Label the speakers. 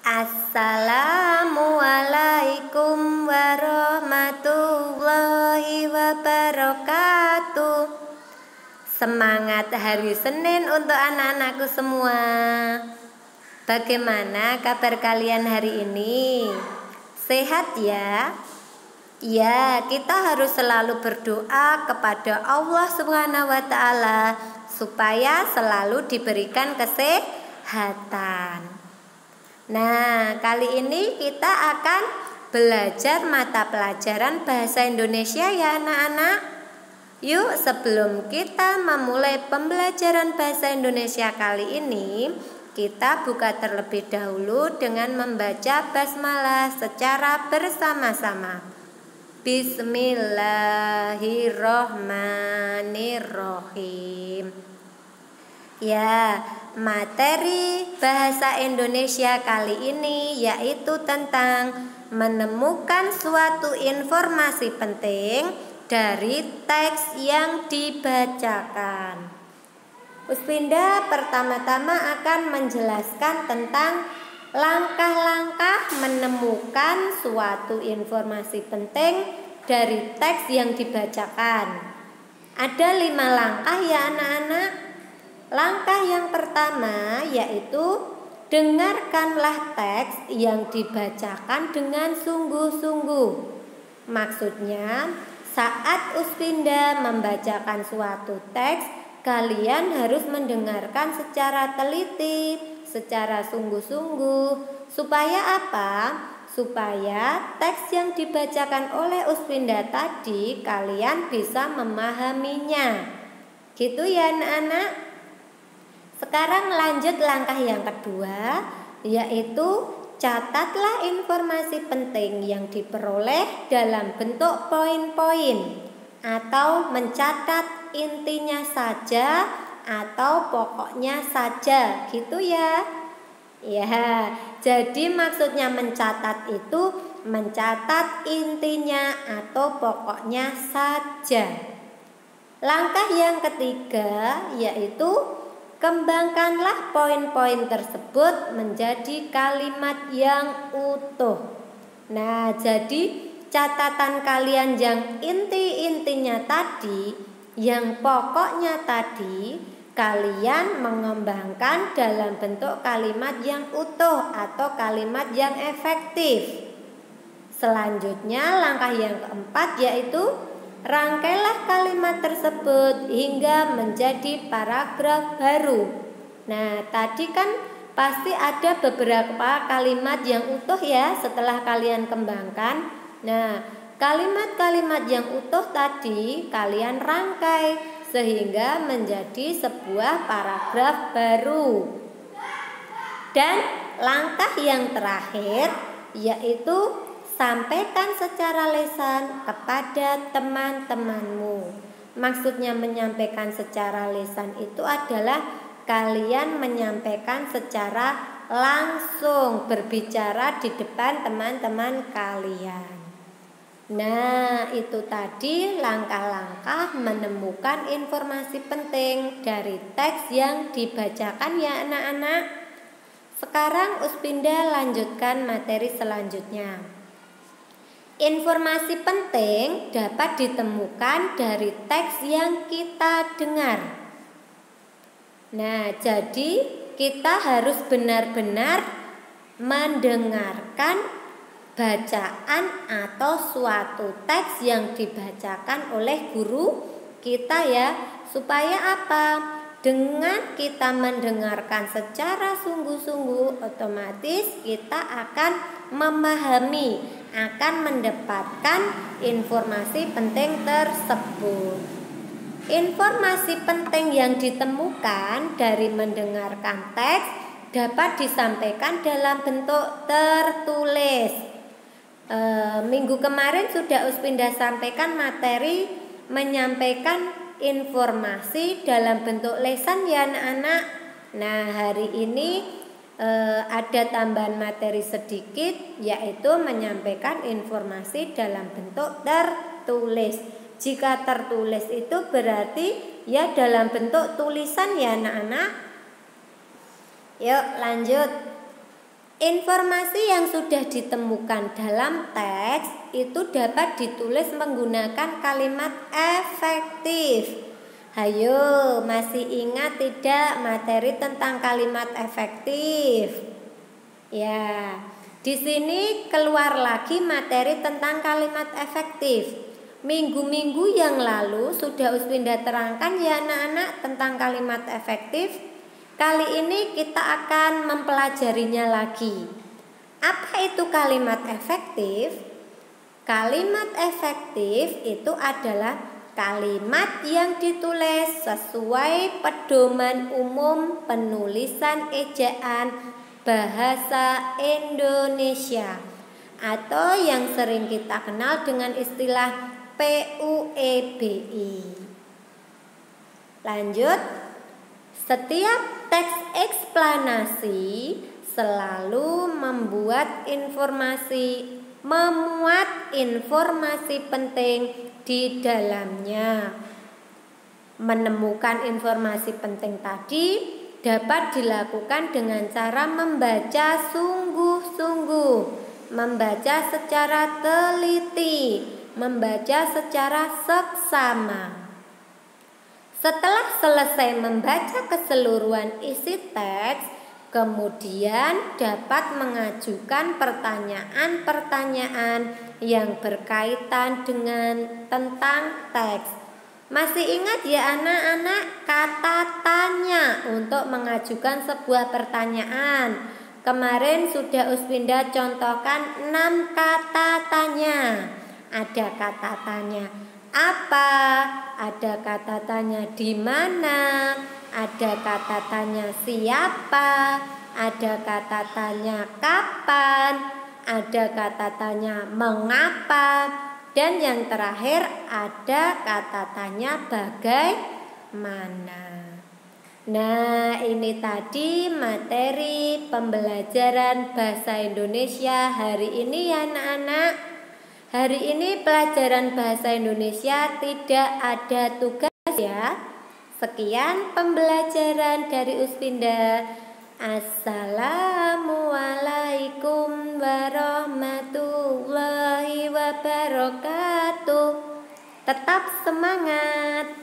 Speaker 1: Assalamualaikum warahmatullahi wabarakatuh. Semangat hari Senin untuk anak-anakku semua. Bagaimana kabar kalian hari ini? Sehat ya? Ya, kita harus selalu berdoa kepada Allah Subhanahu wa Ta'ala supaya selalu diberikan kesehatan. Nah, kali ini kita akan belajar mata pelajaran bahasa Indonesia ya anak-anak. Yuk, sebelum kita memulai pembelajaran bahasa Indonesia kali ini, kita buka terlebih dahulu dengan membaca basmalah secara bersama-sama. Bismillahirrohmanirrohim. Ya, materi bahasa Indonesia kali ini yaitu tentang menemukan suatu informasi penting dari teks yang dibacakan. Uspinda pertama-tama akan menjelaskan tentang langkah-langkah menemukan suatu informasi penting dari teks yang dibacakan. Ada 5 langkah ya anak-anak. Langkah yang pertama yaitu dengarkanlah teks yang dibacakan dengan sungguh-sungguh. Maksudnya, saat Uspinda membacakan suatu teks, kalian harus mendengarkan secara teliti, secara sungguh-sungguh. Supaya apa? Supaya teks yang dibacakan oleh Uspinda tadi kalian bisa memahaminya. Gitu ya anak-anak. Sekarang lanjut langkah yang kedua, yaitu catatlah informasi penting yang diperoleh dalam bentuk poin-poin atau mencatat intinya saja atau pokoknya saja, gitu ya. Ya, jadi maksudnya mencatat itu mencatat intinya atau pokoknya saja. Langkah yang ketiga yaitu kembangkanlah poin-poin tersebut menjadi kalimat yang utuh. Nah, jadi catatan kalian yang inti-intinya tadi, yang pokoknya tadi, kalian mengembangkan dalam bentuk kalimat yang utuh atau kalimat yang efektif. Selanjutnya, langkah yang keempat yaitu rangkailah kalimat tersebut hingga menjadi paragraf baru. Nah, tadi kan pasti ada beberapa kalimat yang utuh ya setelah kalian kembangkan. Nah, kalimat-kalimat yang utuh tadi kalian rangkai sehingga menjadi sebuah paragraf baru. Dan langkah yang terakhir yaitu sampaikan secara lisan kepada teman-temanmu. Maksudnya menyampaikan secara lisan itu adalah kalian menyampaikan secara langsung, berbicara di depan teman-teman kalian. Nah, itu tadi langkah-langkah menemukan informasi penting dari teks yang dibacakan ya anak-anak. Sekarang Uspinda lanjutkan materi selanjutnya. Informasi penting dapat ditemukan dari teks yang kita dengar. Nah, jadi kita harus benar-benar mendengarkan bacaan atau suatu teks yang dibacakan oleh guru kita ya. Supaya apa? Dengan kita mendengarkan secara sungguh-sungguh, otomatis kita akan memahami, akan mendapatkan informasi penting tersebut. Informasi penting yang ditemukan dari mendengarkan teks dapat disampaikan dalam bentuk tertulis. Minggu kemarin sudah Uspinda sampaikan materi menyampaikan informasi dalam bentuk lisan ya anak-anak. Nah, hari ini ada tambahan materi sedikit yaitu menyampaikan informasi dalam bentuk tertulis. Jika tertulis itu berarti ya dalam bentuk tulisan ya anak-anak. Yuk lanjut. Informasi yang sudah ditemukan dalam teks itu dapat ditulis menggunakan kalimat efektif. Hayo, masih ingat tidak materi tentang kalimat efektif? Ya, di sini keluar lagi materi tentang kalimat efektif. Minggu-minggu yang lalu sudah Uswinda terangkan ya anak-anak tentang kalimat efektif. Kali ini kita akan mempelajarinya lagi. Apa itu kalimat efektif? Kalimat efektif itu adalah kalimat yang ditulis sesuai pedoman umum penulisan ejaan bahasa Indonesia atau yang sering kita kenal dengan istilah PUEBI. Lanjut. Setiap teks eksplanasi selalu memuat informasi penting di dalamnya. Menemukan informasi penting tadi dapat dilakukan dengan cara membaca sungguh-sungguh, membaca secara teliti, membaca secara seksama. Setelah selesai membaca keseluruhan isi teks, kemudian dapat mengajukan pertanyaan-pertanyaan yang berkaitan dengan tentang teks. Masih ingat ya anak-anak kata tanya untuk mengajukan sebuah pertanyaan? Kemarin sudah Uswinda contohkan 6 kata tanya. Ada kata tanya apa, ada kata tanya di mana, ada kata tanya siapa, ada kata tanya kapan, ada kata tanya mengapa, dan yang terakhir ada kata tanya bagaimana. Nah, ini tadi materi pembelajaran bahasa Indonesia hari ini ya anak-anak. Hari ini pelajaran bahasa Indonesia tidak ada tugas ya. Sekian pembelajaran dari Uswinda. Assalamualaikum warahmatullahi wabarakatuh. Tetap semangat.